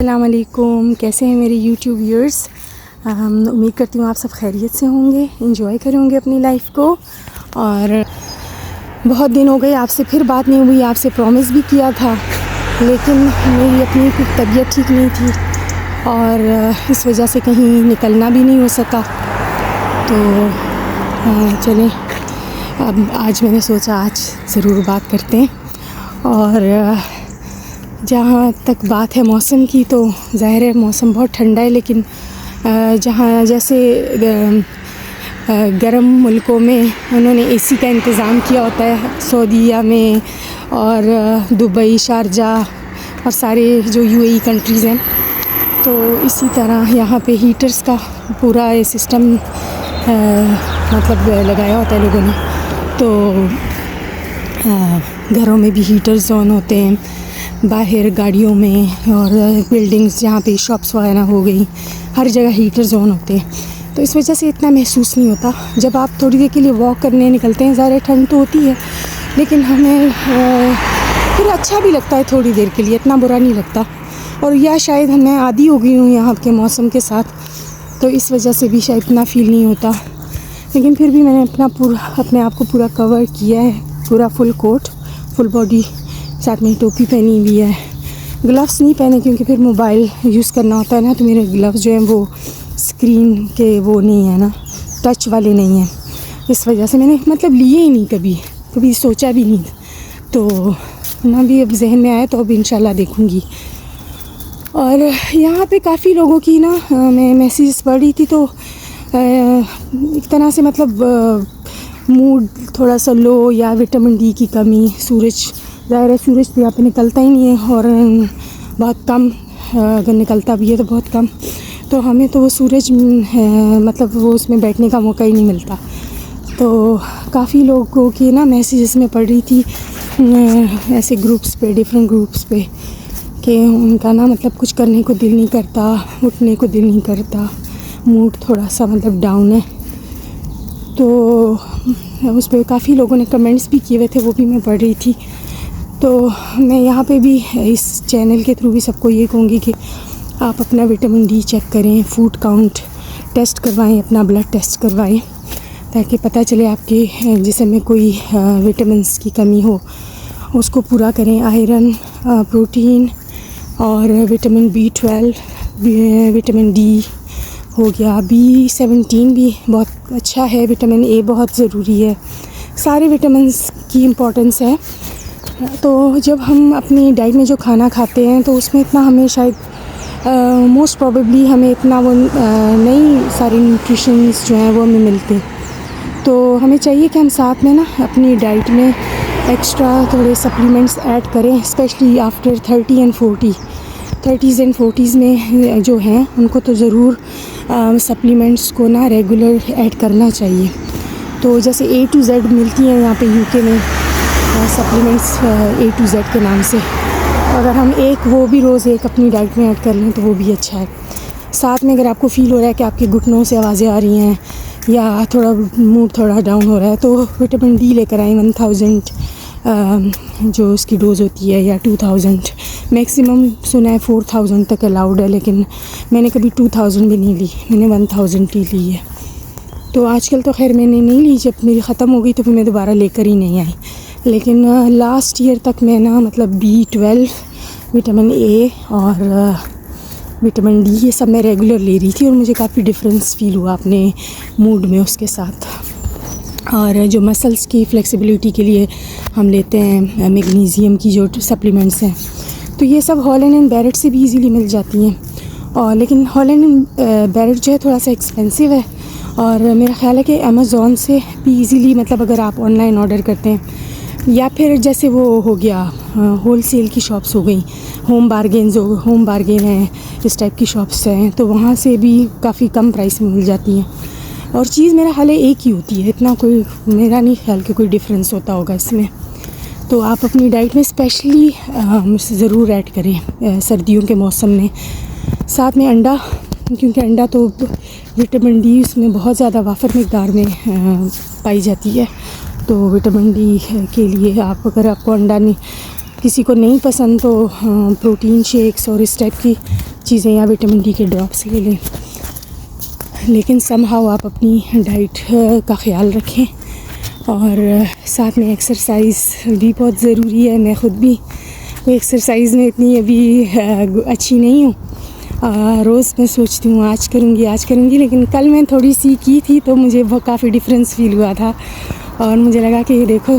السلام علیکم، کیسے ہیں میرے یوٹیوب ویورز؟ امید کرتی ہوں آپ سب خیریت سے ہوں گے، انجوائے کریں گے اپنی لائف کو. اور بہت دن ہو گئے آپ سے پھر بات نہیں ہوئی. آپ سے پرومس بھی کیا تھا لیکن میری اپنی طبیعت ٹھیک نہیں تھی اور اس وجہ سے کہیں نکلنا بھی نہیں ہو سکا. تو چلیں اب آج میں نے سوچا آج ضرور بات کرتے ہیں. اور جہاں تک بات ہے موسم کی تو ظاہر ہے موسم بہت ٹھنڈا ہے، لیکن جہاں جیسے گرم ملکوں میں انہوں نے اے سی کا انتظام کیا ہوتا ہے، سعودیہ میں اور دبئی، شارجہ اور سارے جو یو اے ای کنٹریز ہیں، تو اسی طرح یہاں پہ ہیٹرز کا پورا سسٹم مطلب لگایا ہوتا ہے لوگوں نے. تو گھروں میں بھی ہیٹرز آن ہوتے ہیں، باہر گاڑیوں میں اور بلڈنگز جہاں پہ شاپس وغیرہ ہو گئی، ہر جگہ ہیٹرز آن ہوتے ہیں. تو اس وجہ سے اتنا محسوس نہیں ہوتا. جب آپ تھوڑی دیر کے لیے واک کرنے نکلتے ہیں، ظاہر ٹھنڈ تو ہوتی ہے لیکن ہمیں پھر اچھا بھی لگتا ہے تھوڑی دیر کے لیے، اتنا برا نہیں لگتا. اور یا شاید میں عادی ہو گئی ہوں یہاں کے موسم کے ساتھ، تو اس وجہ سے بھی شاید اتنا فیل نہیں ہوتا. لیکن پھر بھی میں نے اپنے آپ کو پورا کور کیا ہے، پورا فل کوٹ، فل باڈی، ساتھ میں ٹوپی پہنی ہوئی ہے. گلوز نہیں پہنے کیونکہ پھر موبائل یوز کرنا ہوتا ہے نا، تو میرے گلوز جو ہیں وہ اسکرین کے وہ نہیں ہیں نا، ٹچ والے نہیں ہیں. اس وجہ سے میں نے مطلب لیے ہی نہیں، کبھی سوچا بھی نہیں. تو نا بھی اب ذہن میں آیا تو اب انشاءاللہ دیکھوں گی. اور یہاں پہ کافی لوگوں کی نا میں میسیجز پڑھ رہی تھی، تو ایک طرح سے مطلب موڈ تھوڑا سا لو یا وٹامن ڈی کی کمی. ظاہر ہے سورج تو یہاں پہ نکلتا ہی نہیں ہے، اور بہت کم، اگر نکلتا بھی ہے تو بہت کم. تو ہمیں تو وہ سورج مطلب وہ اس میں بیٹھنے کا موقع ہی نہیں ملتا. تو کافی لوگوں کی نا میسیجز میں پڑھ رہی تھی ایسے گروپس پہ، ڈیفرنٹ گروپس پہ، کہ ان کا نا مطلب کچھ کرنے کو دل نہیں کرتا، اٹھنے کو دل نہیں کرتا، موڈ تھوڑا سا مطلب ڈاؤن ہے. تو اس پہ کافی لوگوں نے کمنٹس بھی کیے ہوئے تھے، وہ بھی میں پڑھ رہی تھی. تو میں یہاں پہ بھی اس چینل کے تھرو بھی سب کو یہ کہوں گی کہ آپ اپنا وٹامن ڈی چیک کریں، فوڈ کاؤنٹ ٹیسٹ کروائیں، اپنا بلڈ ٹیسٹ کروائیں، تاکہ پتہ چلے آپ کے جسم میں کوئی وٹامنس کی کمی ہو، اس کو پورا کریں. آئرن، پروٹین اور وٹامن B12، وٹامن ڈی ہو گیا، B17 بھی بہت اچھا ہے، وٹامن اے بہت ضروری ہے. سارے وٹامنس کی امپورٹنس ہے. تو جب ہم اپنی ڈائٹ میں جو کھانا کھاتے ہیں تو اس میں اتنا ہمیں شاید موسٹ پروبیبلی ہمیں اتنا وہ نئی ساری نیوٹریشنز جو ہیں وہ ہمیں ملتے. تو ہمیں چاہیے کہ ہم ساتھ میں نا اپنی ڈائٹ میں ایکسٹرا تھوڑے سپلیمنٹس ایڈ کریں، especially after 30 and 40. 30s and 40s میں جو ہیں ان کو تو ضرور سپلیمنٹس کو نا ریگولر ایڈ کرنا چاہیے. تو جیسے A to Z ملتی ہیں یہاں پہ UK میں سپلیمنٹس A to Z کے نام سے، اگر ہم وہ بھی روز ایک اپنی ڈائٹ میں ایڈ کر لیں تو وہ بھی اچھا ہے. ساتھ میں اگر آپ کو فیل ہو رہا ہے کہ آپ کے گھٹنوں سے آوازیں آ رہی ہیں یا تھوڑا موڈ تھوڑا ڈاؤن ہو رہا ہے، تو وٹامن ڈی لے کر آئیں. 1000 جو اس کی ڈوز ہوتی ہے، یا 2000، میکسیمم سنا ہے 4000 تک الاؤڈ ہے، لیکن میں نے کبھی 2000 بھی نہیں لی، میں نے 1000 ہی لی ہے. تو آج کل تو خیر میں نے نہیں لی، جب میری ختم ہو گئی تو پھر میں دوبارہ لے کر ہی نہیں آئی. لیکن لاسٹ ایئر تک میں نا مطلب B12، وٹامن اے اور وٹامن ڈی یہ سب میں ریگولر لے رہی تھی، اور مجھے کافی ڈفرینس فیل ہوا اپنے موڈ میں اس کے ساتھ. اور جو مسلس کی فلیکسیبلٹی کے لیے ہم لیتے ہیں میگنیزیم کی جو سپلیمنٹس ہیں، تو یہ سب ہالینڈ اینڈ بیرٹ سے بھی ایزیلی مل جاتی ہیں. اور لیکن ہالینڈ اینڈ بیرٹ جو ہے تھوڑا سا ایکسپینسو ہے، اور میرا خیال ہے کہ امیزون سے بھی ایزیلی، مطلب اگر آپ آن لائن آرڈر کرتے ہیں، یا پھر جیسے وہ ہو گیا ہول سیل کی شاپس ہو گئیں، ہوم بارگین ہیں، اس ٹائپ کی شاپس ہیں، تو وہاں سے بھی کافی کم پرائس میں مل جاتی ہیں. اور چیز میرا خیال ہے ایک ہی ہوتی ہے، اتنا کوئی میرا نہیں خیال کہ کوئی ڈفرینس ہوتا ہوگا اس میں. تو آپ اپنی ڈائٹ میں اسپیشلی ضرور ایڈ کریں سردیوں کے موسم میں. ساتھ میں انڈا، کیونکہ انڈا تو وٹامن ڈی اس میں بہت زیادہ وافر مقدار میں پائی جاتی ہے. تو وٹامن ڈی کے لیے اگر آپ کو انڈا نہیں کسی کو نہیں پسند تو پروٹین شیکس اور اس ٹائپ کی چیزیں یا وٹامن ڈی کے ڈراپس لے لیں، لیکن سم ہاؤ آپ اپنی ڈائٹ کا خیال رکھیں، اور ساتھ میں ایکسرسائز بھی بہت ضروری ہے۔ میں خود بھی ایکسرسائز میں اتنی ابھی اچھی نہیں ہوں، روز میں سوچتی ہوں آج کروں گی، لیکن کل میں تھوڑی سی کی تھی تو مجھے وہ کافی ڈفرینس فیل ہوا تھا، اور مجھے لگا کہ دیکھو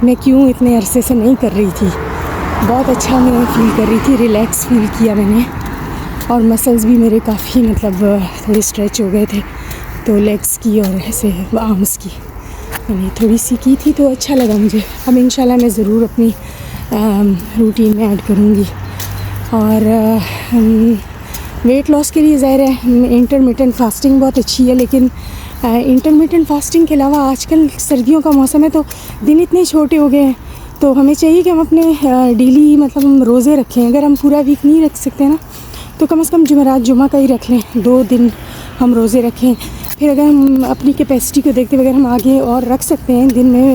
میں کیوں اتنے عرصے سے نہیں کر رہی تھی، بہت اچھا میں فیل کر رہی تھی، ریلیکس فیل کیا میں نے، اور مسلز بھی میرے کافی مطلب تھوڑے اسٹریچ ہو گئے تھے، تو لیگس کی اور ایسے آرمس کی میں نے تھوڑی سی کی تھی تو اچھا لگا مجھے۔ اب انشاءاللہ میں ضرور اپنی روٹین میں ایڈ کروں گی۔ اور ویٹ لاس کے لیے ظاہر ہے انٹرمیٹنٹ فاسٹنگ بہت اچھی ہے، لیکن انٹرمیٹنٹ فاسٹنگ کے علاوہ آج کل سردیوں کا موسم ہے تو دن اتنے چھوٹے ہو گئے ہیں، تو ہمیں چاہیے کہ ہم اپنے ڈیلی مطلب ہم روزے رکھیں۔ اگر ہم پورا ویک نہیں رکھ سکتے نا تو کم از کم جمعرات جمعہ کا ہی رکھ لیں، 2 دن ہم روزے رکھیں۔ پھر اگر ہم اپنی کیپیسٹی کو دیکھتے ہوئے اگر ہم آگے اور رکھ سکتے ہیں دن میں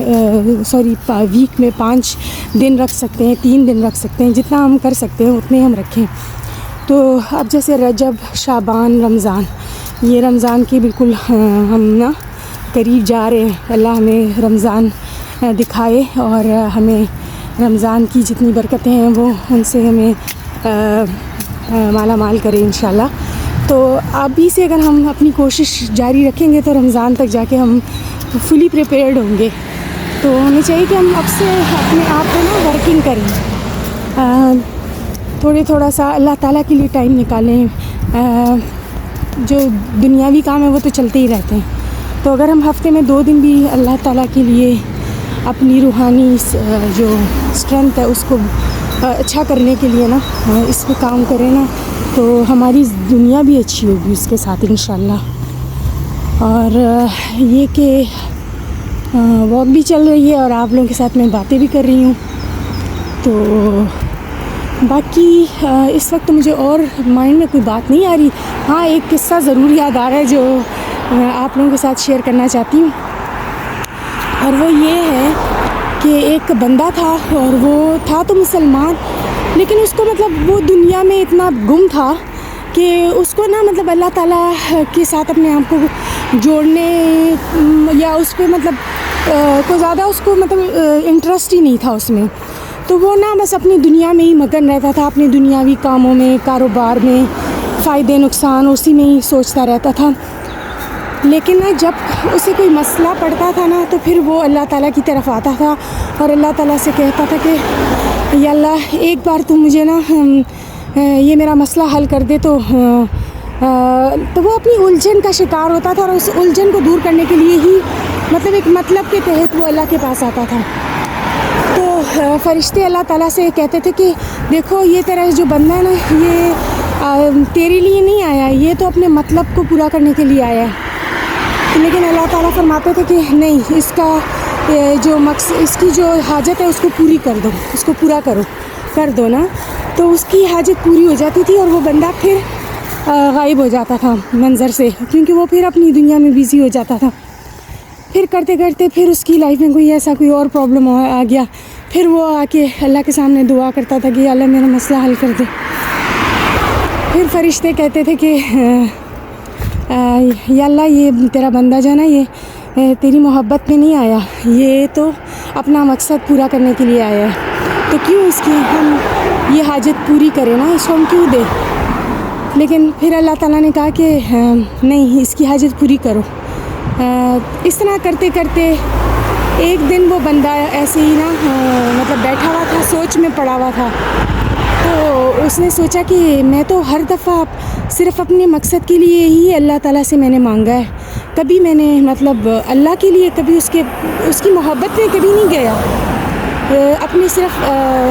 ویک میں 5 دن رکھ سکتے ہیں، 3 دن رکھ سکتے ہیں، جتنا ہم کر سکتے ہیں اتنے ہم رکھیں۔ تو اب جیسے رجب، شعبان، رمضان، یہ رمضان کی بالکل ہم نا قریب جا رہے ہیں، اللہ ہمیں رمضان دکھائے اور ہمیں رمضان کی جتنی برکتیں ہیں وہ ان سے ہمیں مالا مال کرے انشاءاللہ۔ تو ابھی سے اگر ہم اپنی کوشش جاری رکھیں گے تو رمضان تک جا کے ہم فلی پریپیئرڈ ہوں گے۔ تو ہمیں چاہیے کہ ہم اب سے اپنے آپ کو نا ورکنگ کریں، تھوڑا سا اللہ تعالیٰ کے لیے ٹائم نکالیں۔ جو دنیاوی کام ہے وہ تو چلتے ہی رہتے ہیں، تو اگر ہم ہفتے میں 2 دن بھی اللہ تعالیٰ کے لیے اپنی روحانی جو اسٹرینتھ ہے اس کو اچھا کرنے کے لیے نا اس پہ کام کریں نا تو ہماری دنیا بھی اچھی ہوگی اس کے ساتھ انشاءاللہ۔ اور یہ کہ واک بھی چل رہی ہے اور آپ لوگوں کے ساتھ میں باتیں بھی کر رہی ہوں، تو باقی اس وقت مجھے اور مائنڈ میں کوئی بات نہیں آ رہی۔ ہاں ایک قصہ ضرور یاد آ رہا ہے جو آپ لوگوں کے ساتھ شیئر کرنا چاہتی ہوں، اور وہ یہ ہے کہ ایک بندہ تھا اور وہ تھا تو مسلمان، لیکن اس کو مطلب وہ دنیا میں اتنا گم تھا کہ اس کو نا مطلب اللہ تعالیٰ کے ساتھ اپنے آپ کو جوڑنے یا اس پہ مطلب کو زیادہ اس کو مطلب انٹرسٹ ہی نہیں تھا اس میں، تو وہ نا بس اپنی دنیا میں ہی مگن رہتا تھا، اپنے دنیاوی کاموں میں، کاروبار میں، فائدے نقصان اسی میں ہی سوچتا رہتا تھا۔ لیکن نا جب اسے کوئی مسئلہ پڑتا تھا نا تو پھر وہ اللہ تعالیٰ کی طرف آتا تھا اور اللہ تعالیٰ سے کہتا تھا کہ یا اللہ ایک بار تو مجھے نا یہ میرا مسئلہ حل کر دے، تو وہ اپنی الجھن کا شکار ہوتا تھا اور اس الجھن کو دور کرنے کے لیے ہی مطلب ایک مطلب کے تحت وہ اللہ کے پاس آتا تھا۔ تو فرشتے اللہ تعالیٰ سے کہتے تھے کہ دیکھو یہ تیرا جو بندہ ہے نا یہ تیرے لیے نہیں آیا، یہ تو اپنے مطلب کو پورا کرنے کے لیے آیا ہے، لیکن اللہ تعالیٰ فرماتے تھے کہ نہیں، اس کا جو مقصد، اس کی جو حاجت ہے اس کو پوری کر دو، اس کو پورا کر دو نا، تو اس کی حاجت پوری ہو جاتی تھی اور وہ بندہ پھر غائب ہو جاتا تھا منظر سے، کیونکہ وہ پھر اپنی دنیا میں بیزی ہو جاتا تھا۔ پھر کرتے کرتے پھر اس کی لائف میں کوئی اور پرابلم آ گیا، پھر وہ آ کے اللہ کے سامنے دعا کرتا تھا کہ اللہ میرا مسئلہ حل کر دے۔ پھر فرشتے کہتے تھے کہ یا اللہ یہ تیرا بندہ جو ہے نا یہ تیری محبت میں نہیں آیا، یہ تو اپنا مقصد پورا کرنے کے لیے آیا ہے، تو کیوں اس کی ہم یہ حاجت پوری کریں نا، اس کو ہم کیوں دیں؟ لیکن پھر اللہ تعالیٰ نے کہا کہ نہیں، اس کی حاجت پوری کرو۔ اس طرح کرتے کرتے ایک دن وہ بندہ ایسے ہی نا مطلب بیٹھا ہوا تھا، سوچ میں پڑا ہوا تھا، تو اس نے سوچا کہ میں تو ہر دفعہ صرف اپنے مقصد کے لیے ہی اللہ تعالیٰ سے میں نے مانگا ہے، کبھی میں نے مطلب اللہ کے لیے کبھی اس کی محبت میں کبھی نہیں گیا، اپنی صرف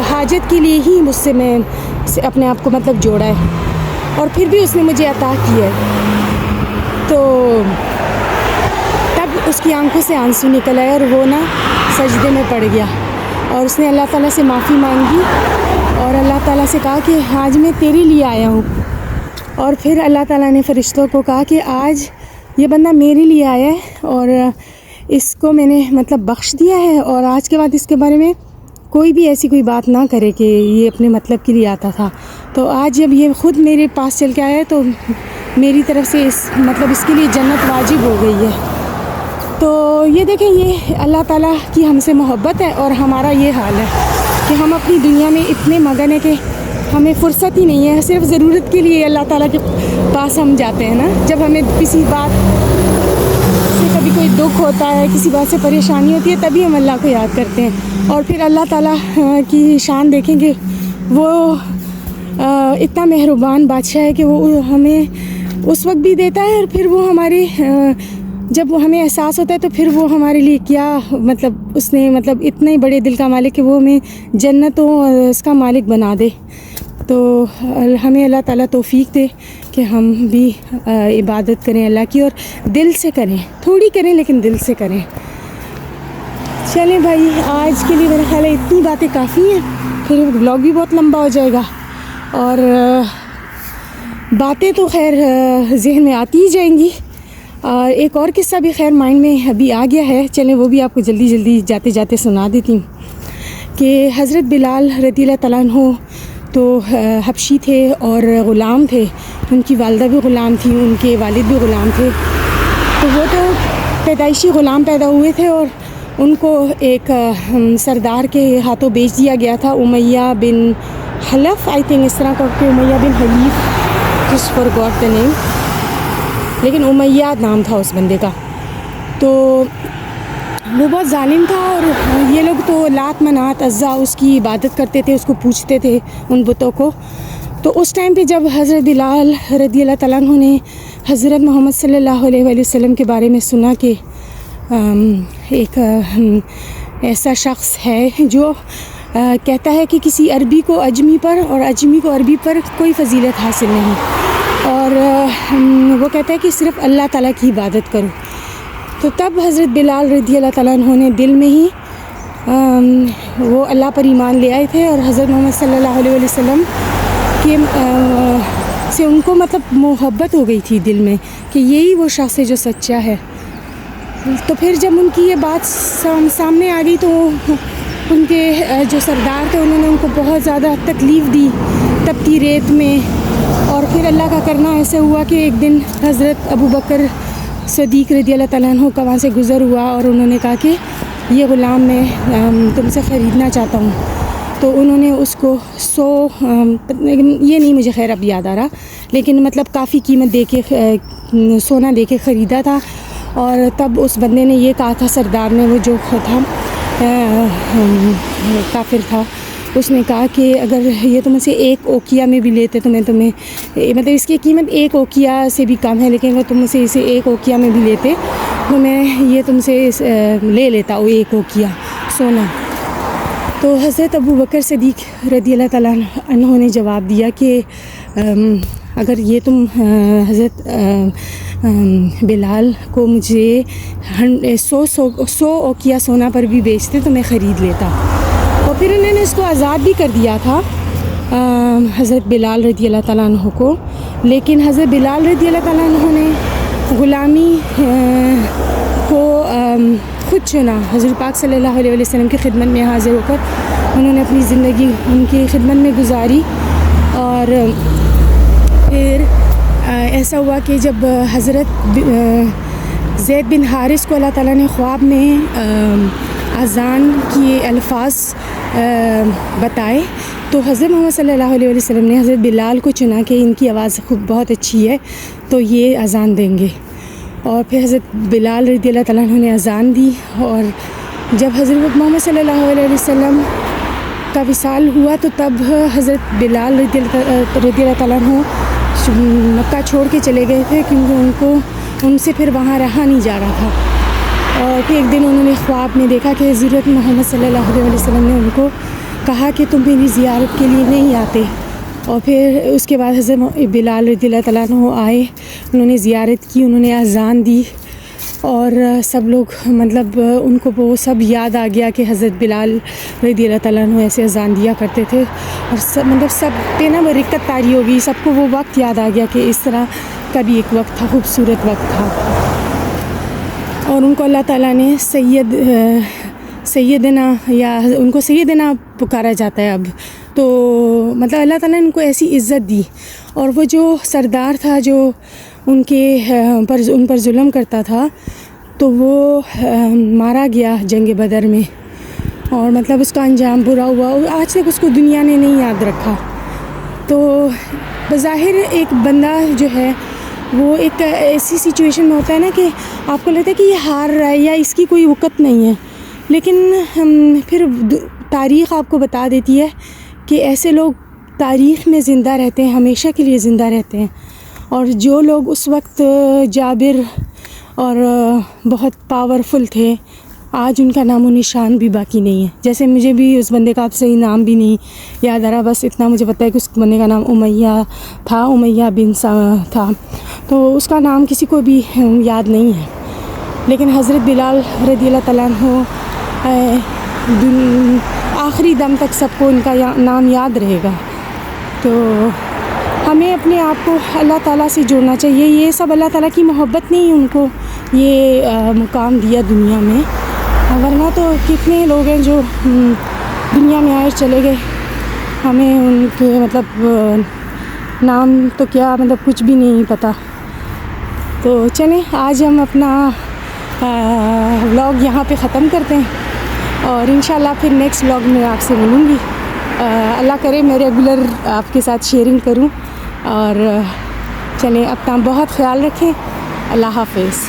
حاجت کے لیے ہی مجھ سے میں اپنے آپ کو مطلب جوڑا ہے، اور پھر بھی اس نے مجھے عطا کیا ہے۔ تو تب اس کی آنکھوں سے آنسو نکل آئے اور وہ نا سجدے میں پڑ گیا، اور اس نے اللہ تعالیٰ سے معافی مانگی اور اللہ تعالیٰ سے کہا کہ آج میں تیرے لیے آیا ہوں، اور پھر اللہ تعالیٰ نے فرشتوں کو کہا کہ آج یہ بندہ میرے لیے آیا ہے اور اس کو میں نے مطلب بخش دیا ہے، اور آج کے بعد اس کے بارے میں کوئی بھی ایسی کوئی بات نہ کرے کہ یہ اپنے مطلب کے لیے آتا تھا. تو آج جب یہ خود میرے پاس چل کے آیا ہے تو میری طرف سے اس کے لیے جنت واجب ہو گئی ہے. تو یہ دیکھیں یہ اللہ تعالیٰ کی ہم سے محبت ہے اور ہمارا یہ حال ہے کہ ہم اپنی دنیا میں اتنے مگن ہیں کہ ہمیں فرصت ہی نہیں ہے. صرف ضرورت کے لیے اللہ تعالیٰ کے پاس ہم جاتے ہیں نا. جب ہمیں کسی بات سے کبھی کوئی دکھ ہوتا ہے, کسی بات سے پریشانی ہوتی ہے, تبھی ہم اللہ کو یاد کرتے ہیں. اور پھر اللہ تعالیٰ کی شان دیکھیں کہ وہ اتنا مہربان بادشاہ ہے کہ وہ ہمیں اس وقت بھی دیتا ہے اور پھر وہ ہمارے جب وہ ہمیں احساس ہوتا ہے تو پھر وہ ہمارے لیے کیا اس نے اتنے بڑے دل کا مالک کہ وہ ہمیں جنتوں اس کا مالک بنا دے. تو ہمیں اللہ تعالیٰ توفیق دے کہ ہم بھی عبادت کریں اللہ کی, اور دل سے کریں, تھوڑی کریں لیکن دل سے کریں. چلیں بھائی, آج کے لیے میرا خیال ہے اتنی باتیں کافی ہیں, پھر بلاگ بھی بہت لمبا ہو جائے گا اور باتیں تو خیر ذہن میں آتی ہی جائیں گی. اور ایک اور قصہ بھی خیر مائنڈ میں ابھی آ گیا ہے, چلیں وہ بھی آپ کو جلدی جلدی جاتے جاتے سنا دیتی ہوں کہ حضرت بلال رضی اللہ تعالیٰ عنہ تو حبشی تھے اور غلام تھے. ان کی والدہ بھی غلام تھی, ان کے والد بھی غلام تھے. تو وہ تو پیدائشی غلام پیدا ہوئے تھے اور ان کو ایک سردار کے ہاتھوں بیچ دیا گیا تھا, امیہ بن حلف, آئی تھنک اس طرح کا کہ امیہ بن حلیف, جسٹ فار گاٹ دا نیم, لیکن امیہ نام تھا اس بندے کا. تو وہ بہت ظالم تھا اور یہ لوگ تو لات منات عزا اس کی عبادت کرتے تھے, اس کو پوچھتے تھے ان بتوں کو. تو اس ٹائم پہ جب حضرت بلال رضی اللہ تعالیٰ عنہ نے حضرت محمد صلی اللہ علیہ وآلہ وسلم کے بارے میں سنا کہ ایک ایسا شخص ہے جو کہتا ہے کہ کسی عربی کو عجمی پر اور عجمی کو عربی پر کوئی فضیلت حاصل نہیں, اور وہ کہتا ہے کہ صرف اللہ تعالیٰ کی عبادت کرو. تو تب حضرت بلال رضی اللہ تعالیٰ عنہ نے دل میں ہی وہ اللہ پر ایمان لے آئے تھے, اور حضرت محمد صلی اللہ علیہ وآلہ وسلم کے سے ان کو محبت ہو گئی تھی دل میں کہ یہی وہ شخص ہے جو سچا ہے. تو پھر جب ان کی یہ بات سامنے آ گئی تو ان کے جو سردار تھے انہوں نے ان کو بہت زیادہ تکلیف دی تپتی ریت میں. اور پھر اللہ کا کرنا ایسے ہوا کہ ایک دن حضرت ابو بکر صدیق رضی اللہ تعالیٰ عنہ کا وہاں سے گزر ہوا اور انہوں نے کہا کہ یہ غلام میں تم سے خریدنا چاہتا ہوں. تو انہوں نے اس کو 100 یہ نہیں مجھے خیر اب یاد آ رہا, لیکن کافی قیمت دے کے سونا دے کے خریدا تھا. اور تب اس بندے نے یہ کہا تھا, سردار نے, وہ جو تھا کافر تھا, اس نے کہا کہ اگر یہ تم سے ایک اوقیہ میں بھی لیتے تو میں تمہیں اس کی قیمت ایک اوقیہ سے بھی کم ہے, لیکن اگر تم سے اسے ایک اوقیہ میں بھی لیتے تو میں یہ تم سے لے لیتا ہوں ایک اوقیہ سونا. تو حضرت ابو بکر صدیق رضی اللہ تعالیٰ عنہ نے جواب دیا کہ اگر یہ تم حضرت بلال کو مجھے 100 اوقیہ سونا پر بھی بیچتے تو میں خرید لیتا. اور پھر انہوں نے اس کو آزاد بھی کر دیا تھا حضرت بلال رضی اللہ تعالیٰ عنہ کو, لیکن حضرت بلال رضی اللہ تعالیٰ عنہ نے غلامی کو خود چنا. حضور پاک صلی اللہ علیہ وسلم کی خدمت میں حاضر ہو کر انہوں نے اپنی زندگی ان کی خدمت میں گزاری. اور پھر ایسا ہوا کہ جب حضرت زید بن حارث کو اللہ تعالیٰ نے خواب میں اذان کی الفاظ بتائے تو حضرت محمد صلی اللہ علیہ وسلم نے حضرت بلال کو چنا کہ ان کی آواز بہت اچھی ہے تو یہ اذان دیں گے. اور پھر حضرت بلال رضی اللہ تعالیٰ عنہ نے اذان دی. اور جب حضرت محمد صلی اللہ علیہ وسلم کا وصال ہوا تو تب حضرت بلال رضی اللہ تعالیٰ عنہ مکہ چھوڑ کے چلے گئے تھے کیونکہ ان سے پھر وہاں رہا نہیں جا رہا تھا. اور پھر ایک دن انہوں نے خواب میں دیکھا کہ حضرت محمد صلی اللہ علیہ وسلم نے ان کو کہا کہ تم میری زیارت کے لیے نہیں آتے. اور پھر اس کے بعد حضرت بلال رضی اللہ تعالیٰ عنہ آئے, انہوں نے زیارت کی, انہوں نے اذان دی, اور سب لوگ ان کو وہ سب یاد آ گیا کہ حضرت بلال رضی اللہ تعالیٰ عنہ ایسے اذان دیا کرتے تھے. اور سب پہ وہ رکت طاری ہو گئی, سب کو وہ وقت یاد آ گیا کہ اس طرح کا بھی ایک وقت تھا, خوبصورت وقت تھا. اور ان کو اللہ تعالیٰ نے سید سیدنا یا ان کو سیدنا پکارا جاتا ہے اب. تو مطلب اللہ تعالیٰ نے ان کو ایسی عزت دی. اور وہ جو سردار تھا جو ان پر ظلم کرتا تھا تو وہ مارا گیا جنگ بدر میں, اور مطلب اس کا انجام برا ہوا, اور آج تک اس کو دنیا نے نہیں یاد رکھا. تو بظاہر ایک بندہ جو ہے وہ ایک ایسی سچویشن میں ہوتا ہے نا کہ آپ کو لگتا ہے کہ یہ ہار رہا ہے یا اس کی کوئی وقت نہیں ہے, لیکن پھر تاریخ آپ کو بتا دیتی ہے کہ ایسے لوگ تاریخ میں زندہ رہتے ہیں, ہمیشہ کے لیے زندہ رہتے ہیں. اور جو لوگ اس وقت جابر اور بہت پاورفل تھے, آج ان کا نام و نشان بھی باقی نہیں ہے. جیسے مجھے بھی اس بندے کا اب صحیح نام بھی نہیں یاد آ رہا, بس اتنا مجھے پتہ ہے کہ اس بندے کا نام امیہ تھا, امیہ بن تھا. تو اس کا نام کسی کو بھی یاد نہیں ہے, لیکن حضرت بلال رضی اللہ تعالیٰ عنہ آخری دم تک سب کو ان کا نام یاد رہے گا. تو ہمیں اپنے آپ کو اللہ تعالیٰ سے جوڑنا چاہیے. یہ سب اللہ تعالیٰ کی محبت نے ہی ان کو یہ مقام دیا دنیا میں, ورنہ تو کتنے لوگ ہیں جو دنیا میں آئے چلے گئے, ہمیں ان کے مطلب نام تو کیا مطلب کچھ بھی نہیں پتہ. تو چلیں آج ہم اپنا ولاگ یہاں پہ ختم کرتے ہیں, اور انشاءاللہ پھر نیکسٹ ولاگ میں آپ سے ملوں گی. اللہ کرے میں ریگولر آپ کے ساتھ شیئرنگ کروں. اور چلیں اپنا بہت خیال رکھیں. اللہ حافظ.